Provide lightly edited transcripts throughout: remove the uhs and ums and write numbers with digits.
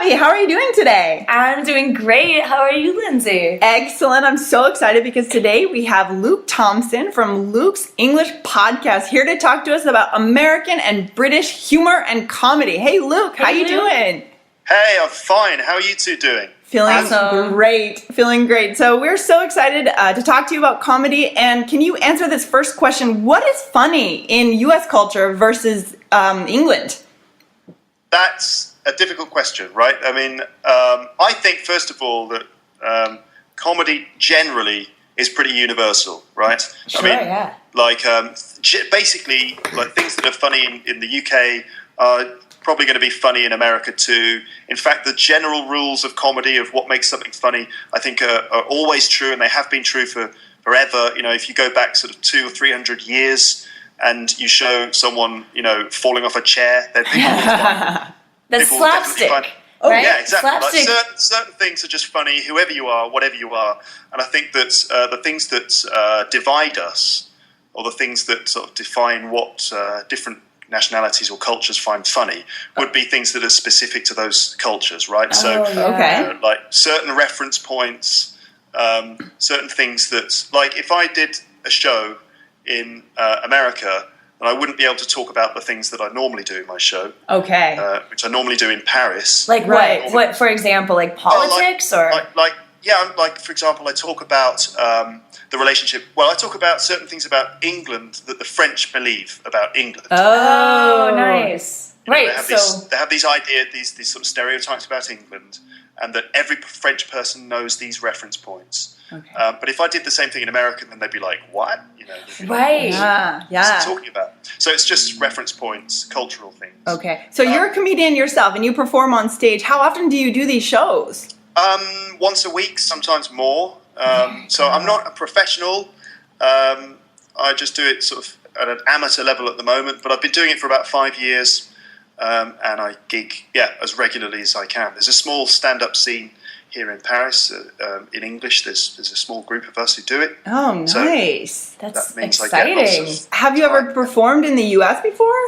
Maggie, how are you doing today? I'm doing great. How are you, Lindsay? Excellent. I'm so excited because today we have Luke Thompson from Luke's English Podcast here to talk to us about American and British humor and comedy. Hey, Luke, how you doing? Hey, I'm fine. How are you two doing? Feeling Awesome. great. Feeling great. So we're so excited to talk to you about comedy. And can you answer this first question? What is funny in U.S. culture versus England? That's a difficult question, right? I mean, I think, first of all, that comedy generally is pretty universal, right? Sure, I mean, yeah. like, basically, like things that are funny in the UK are probably going to be funny in America too. In fact, the general rules of comedy of what makes something funny, I think, are always true, and they have been true for forever. You know, if you go back sort of 200 or 300 years and you show someone, you know, falling off a chair, then people will find That's people will definitely slapstick, find- right? Yeah, exactly. Slapstick. Like certain things are just funny, whoever you are, whatever you are. And I think that the things that divide us, or the things that sort of define what different nationalities or cultures find funny, would be things that are specific to those cultures, right? So, Okay. like certain reference points, certain things that, like if I did a show in America, and I wouldn't be able to talk about the things that I normally do in my show, Okay. which I normally do in Paris. Like Right. what? What, for example, like Well, politics or? like for example, I talk about the relationship. Well, I talk about certain things about England that the French believe about England. Oh, nice. You know, Right. they have these ideas, these sort of stereotypes about England, and that every French person knows these reference points. Okay. But if I did the same thing in America, then they'd be like, "What?" You know, they'd be like, Right. Yeah. "What's Yeah. he talking about?" So it's just reference points, cultural things. Okay. So you're a comedian yourself and you perform on stage. How often do you do these shows? Once a week, sometimes more. So I'm not a professional. I just do it sort of at an amateur level at the moment, but I've been doing it for about 5 years, and I gig, as regularly as I can. There's a small stand-up scene here in Paris. In English, there's a small group of us who do it. Oh, So nice. That's that means exciting. I get lots of Have you ever performed in the U.S. before?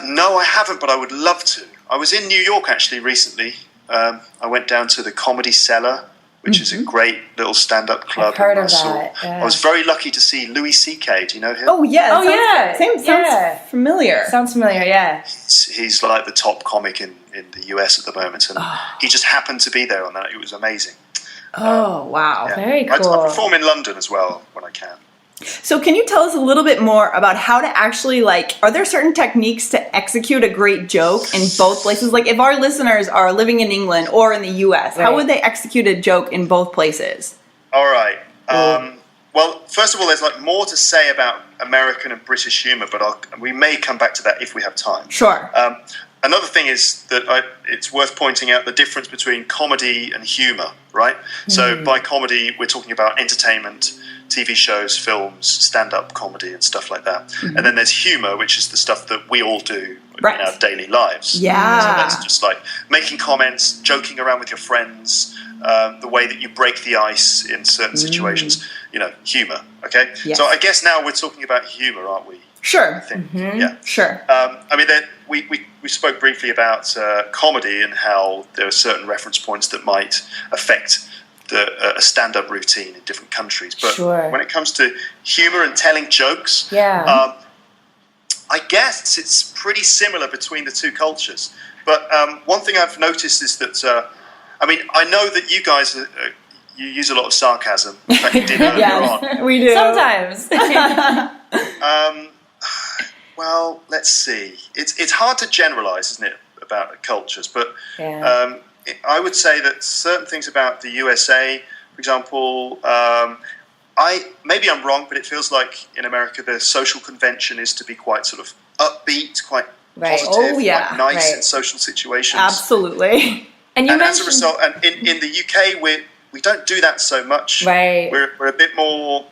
No, I haven't, but I would love to. I was in New York actually recently. I went down to the Comedy Cellar, which is a great little stand-up club. I've heard and of that. Yeah. I was very lucky to see Louis C.K. Do you know him? Oh, yeah. Oh, yeah. Sounds Yeah. familiar. Sounds familiar. Yeah. He's like the top comic in the US at the moment, and he just happened to be there on that. It was amazing. Oh, wow. Yeah. Very I cool. perform in London as well when I can. So can you tell us a little bit more about how to actually, are there certain techniques to execute a great joke in both places? Like if our listeners are living in England or in the US, how Right. would they execute a joke in both places? All right. Well, first of all, there's like more to say about American and British humor, but we may come back to that if we have time. Sure. Another thing is that it's worth pointing out the difference between comedy and humor, right? So by comedy, we're talking about entertainment, TV shows, films, stand-up comedy and stuff like that. And then there's humor, which is the stuff that we all do Right. in our daily lives. Yeah. So that's just like making comments, joking around with your friends, the way that you break the ice in certain situations, you know, humor, okay? Yes. So I guess now we're talking about humor, aren't we? I Sure. think, yeah. Sure. I mean, we spoke briefly about comedy and how there are certain reference points that might affect a stand-up routine in different countries. But Sure. when it comes to humor and telling jokes, Yeah. I guess it's pretty similar between the two cultures. But one thing I've noticed is that, I mean, I know that you guys, you use a lot of sarcasm. In fact, you did earlier on. Yes, we do. Sometimes. Well, let's see. It's hard to generalize, isn't it, about cultures? But Yeah. I would say that certain things about the USA, for example, maybe I'm wrong, but it feels like in America the social convention is to be quite sort of upbeat, quite Right. positive, Oh, yeah. quite nice Right. in social situations. Absolutely. And you And as a mentioned. result, and in the UK, we don't do that so much. Right. We're a bit more.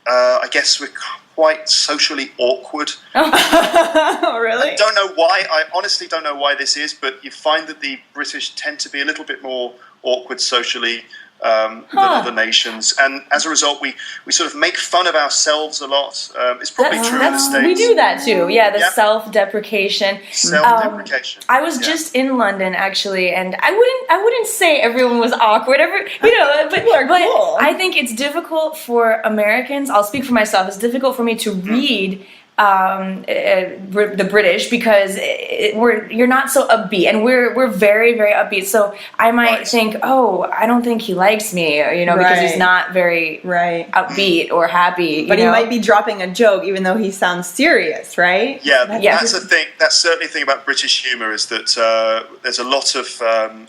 I guess we're quite socially awkward. Oh, really? I don't know why. I honestly don't know why this is, but you find that the British tend to be a little bit more awkward socially. than other nations, and as a result, we sort of make fun of ourselves a lot. It's probably true in the States. We do that too. Yeah, the Yeah. self-deprecation. Self-deprecation. I was just in London actually, and I wouldn't say everyone was awkward. But cool. I think it's difficult for Americans. I'll speak for myself. It's difficult for me to read the British because you're not so upbeat, and we're very, very upbeat. So I might think, oh, I don't think he likes me, because he's not very upbeat or happy. But he might be dropping a joke even though he sounds serious, right? Yeah, that's the thing. That's certainly the thing about British humour is that there's a lot of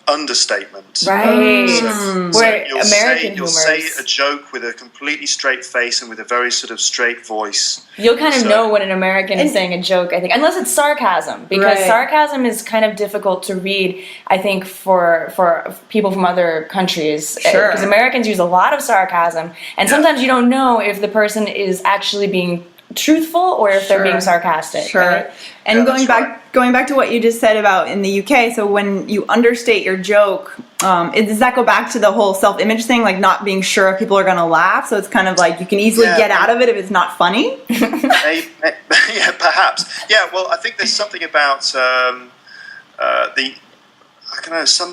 understatement. Right. So humor you'll say a joke with a completely straight face and with a very sort of straight voice. You'll kind of know when an American is saying a joke, I think, unless it's sarcasm, because sarcasm is kind of difficult to read, I think, for people from other countries. Sure. Because Americans use a lot of sarcasm, and sometimes you don't know if the person is actually being truthful or if they're being sarcastic. Sure. Right? And going back to what you just said about in the UK, so when you understate your joke, does that go back to the whole self-image thing, like not being sure if people are going to laugh? So it's kind of like you can easily get out of it if it's not funny? Yeah, perhaps. Yeah, well, I think there's something about some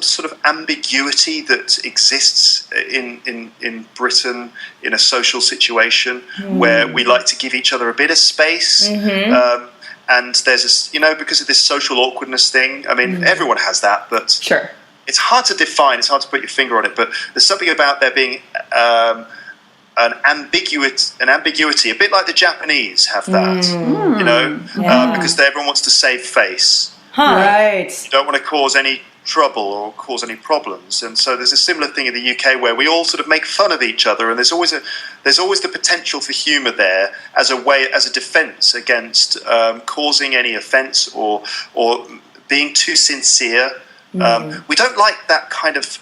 sort of ambiguity that exists in Britain in a social situation where we like to give each other a bit of space. And there's this, because of this social awkwardness thing. I mean, everyone has that, but it's hard to define. It's hard to put your finger on it. But there's something about there being an ambiguity, a bit like the Japanese have that. Because everyone wants to save face. Right. You don't want to cause any trouble or cause any problems, and so there's a similar thing in the UK where we all sort of make fun of each other, and there's always the potential for humour there as a defence against causing any offence or being too sincere. We don't like that kind of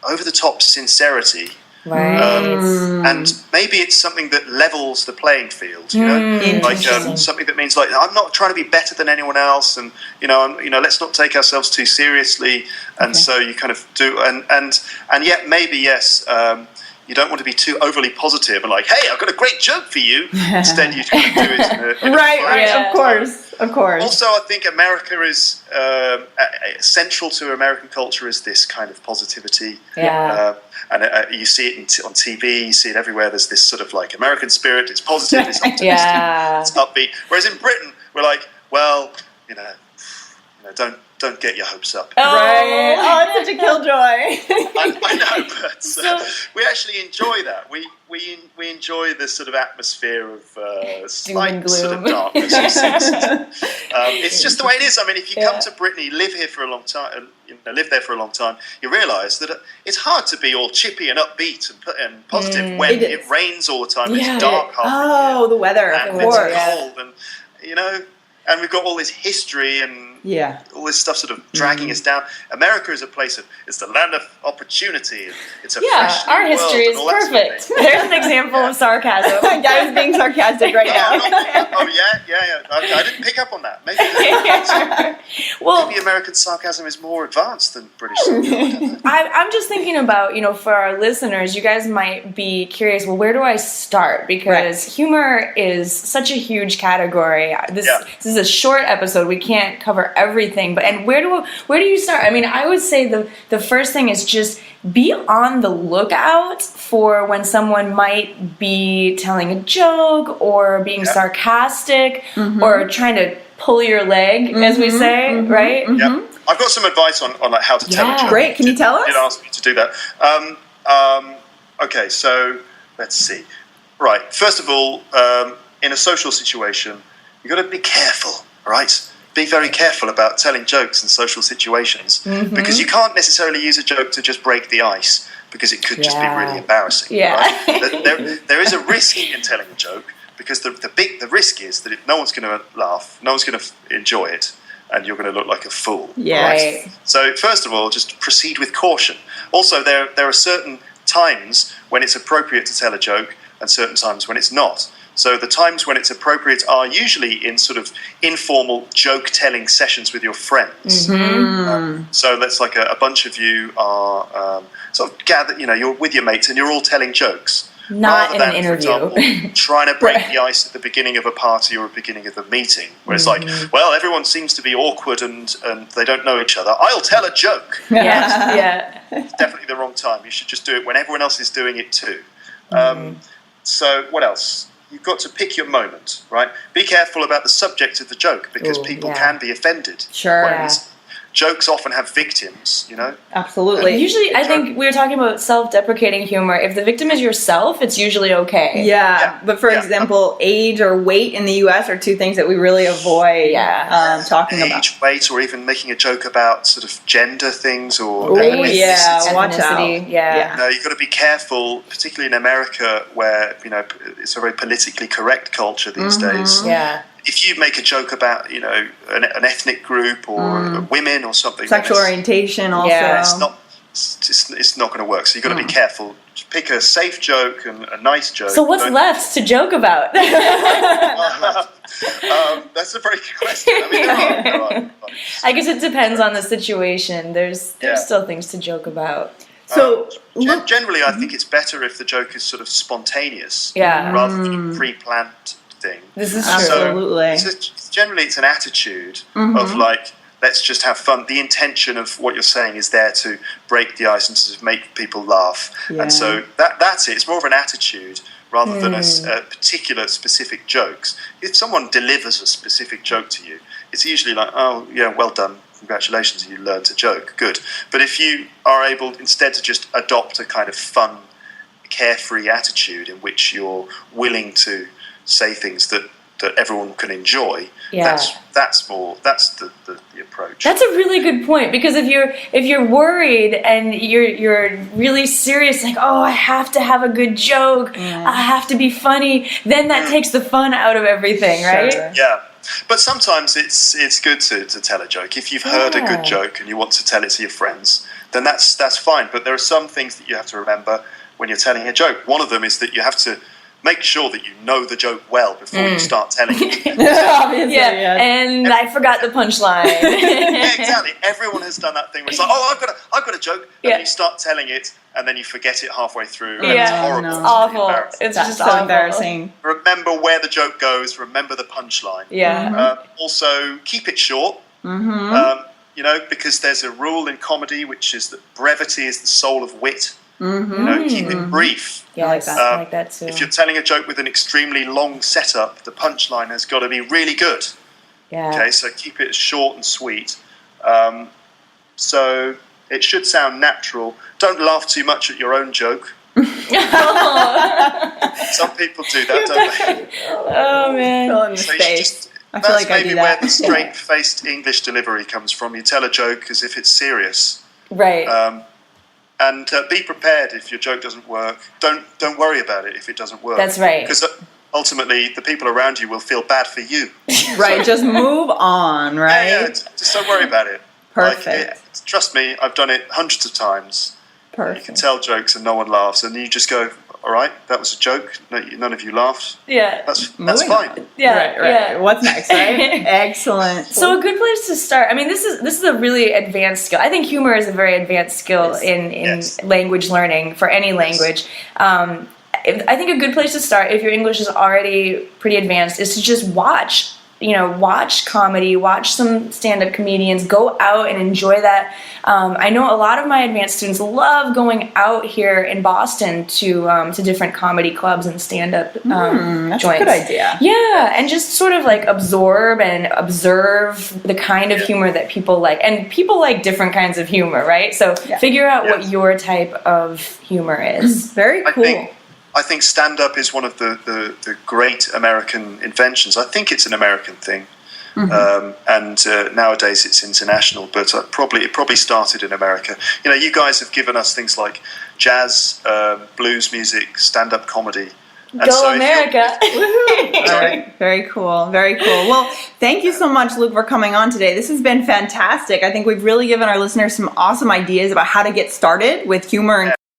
over the top sincerity. And maybe it's something that levels the playing field, like something that means like I'm not trying to be better than anyone else, and let's not take ourselves too seriously. And so you kind of do, and yet maybe you don't want to be too overly positive and like, hey, I've got a great joke for you. Instead, you kind of do it in a Of course. Also, I think America is central to American culture is this kind of positivity. And you see it on TV, you see it everywhere. There's this sort of like American spirit. It's positive, it's optimistic, it's upbeat. Whereas in Britain, we're like, well, don't get your hopes up. Right. Oh, it's such a killjoy. I know, but we actually enjoy that. We enjoy this sort of atmosphere of slight sort of darkness. It's just the way it is. I mean, if you come to Britain, you live here for a long time, live there for a long time, you realise that it's hard to be all chippy and upbeat and positive when it rains all the time. And it's dark half the year. The weather, and of course. It's cold, and and we've got all this history and all this stuff sort of dragging us down. America is a place it's the land of opportunity. It's a fresh our new history is world and all that sort of perfect. thing. There's an example of sarcasm. Guy was being sarcastic right now. I didn't pick up on that. Maybe maybe American sarcasm is more advanced than British sarcasm. I'm just thinking about, for our listeners, you guys might be curious, well, where do I start? Because humor is such a huge category. This is a short episode. We can't cover everything. And where do you start? I mean, I would say the first thing is just be on the lookout for when someone might be telling a joke or being sarcastic or trying to pull your leg, as we say, right? I've got some advice on like how to tell a joke. Great. Can you tell us? You asked me to do that. Okay, so let's see. Right. First of all, in a social situation, you've got to be careful, right? Be very careful about telling jokes in social situations because you can't necessarily use a joke to just break the ice because it could just be really embarrassing. Right? There is a risk in telling a joke because the risk is that no one's going to laugh, no one's going to enjoy it, and you're going to look like a fool. Right? So first of all, just proceed with caution. Also, there are certain times when it's appropriate to tell a joke and certain times when it's not. So the times when it's appropriate are usually in sort of informal joke-telling sessions with your friends. So that's like a bunch of you are sort of gathered, you're with your mates and you're all telling jokes. Not rather in than, an interview. For example, trying to break the ice at the beginning of a party or a beginning of a meeting, where it's like, well, everyone seems to be awkward and they don't know each other. I'll tell a joke. Yeah. It's definitely the wrong time. You should just do it when everyone else is doing it too. So what else? You've got to pick your moment, right? Be careful about the subject of the joke, because people can be offended. Sure. Jokes often have victims, Absolutely. Usually, I think we were talking about self-deprecating humor. If the victim is yourself, it's usually okay. Yeah. But for example, age or weight in the U.S. are two things that we really avoid talking about. Age, weight, or even making a joke about sort of gender things or ethnicity. Watch out. Yeah. No, you've got to be careful, particularly in America, where it's a very politically correct culture these days. Yeah. If you make a joke about, an ethnic group or women or something, sexual orientation also. Yeah. It's not going to work. So you've got to be careful. Just pick a safe joke and a nice joke. So what's left to joke about? That's a very good question. I mean, there are. I guess it depends on the situation. There's still things to joke about. So generally, I think it's better if the joke is sort of spontaneous, Yeah. rather than a pre-planned thing. This is Absolutely. So generally, it's an attitude of like, let's just have fun. The intention of what you're saying is there to break the ice and sort of make people laugh. And so that's it. It's more of an attitude rather than a particular specific jokes. If someone delivers a specific joke to you, it's usually like, oh, yeah, well done. Congratulations, you learned to joke. Good. But if you are able instead to just adopt a kind of fun, carefree attitude in which you're willing to say things that everyone can enjoy, that's the approach. That's a really good point, because if you're worried and you're really serious, like, oh, I have to have a good joke, I have to be funny, then that takes the fun out of everything, right? Sure. Yeah. But sometimes it's good to tell a joke. If you've heard a good joke and you want to tell it to your friends, then that's fine. But there are some things that you have to remember when you're telling a joke. One of them is that you have to make sure that you know the joke well before you start telling it. Obviously, and I forgot the punchline. Yeah, exactly. Everyone has done that thing where it's like, oh, I've got a joke, and then you start telling it, and then you forget it halfway through, and it's horrible. It's awful. It's just so awful. embarrassing. Remember where the joke goes. Remember the punchline. Yeah. Also, keep it short. Because there's a rule in comedy, which is that brevity is the soul of wit. Keep it brief. Yeah, I like that too. If you're telling a joke with an extremely long setup, the punchline has got to be really good. Yeah. Okay, so keep it short and sweet. So it should sound natural. Don't laugh too much at your own joke. Some people do that, don't they? Oh man. Fill in the So you space. just- I feel That's like I maybe do where that. the straight-faced English delivery comes from. You tell a joke as if it's serious. Right. And be prepared if your joke doesn't work. Don't worry about it if it doesn't work. That's right. Because ultimately, the people around you will feel bad for you. Right, just move on, right? Yeah, just don't worry about it. Perfect. Trust me, I've done it hundreds of times. Perfect. You can tell jokes and no one laughs, and you just go, all right, that was a joke. None of you laughed. Yeah. That's Moving fine. on. Yeah. Right. Yeah. What's next, right? Excellent. So a good place to start. I mean, this is a really advanced skill. I think humor is a very advanced skill in language learning for any language. I think a good place to start, if your English is already pretty advanced, is to just watch comedy, watch some stand-up comedians, go out and enjoy that. I know a lot of my advanced students love going out here in Boston to different comedy clubs and stand-up That's joints. a good idea. Yeah, and just sort of like absorb and observe the kind of humor that people like. And people like different kinds of humor, right? So figure out what your type of humor is. Very cool. I think stand-up is one of the great American inventions. I think it's an American thing, and nowadays it's international. But it probably started in America. You guys have given us things like jazz, blues music, stand-up comedy. And Go America! Sorry. Very cool. Very cool. Well, thank you so much, Luke, for coming on today. This has been fantastic. I think we've really given our listeners some awesome ideas about how to get started with humor and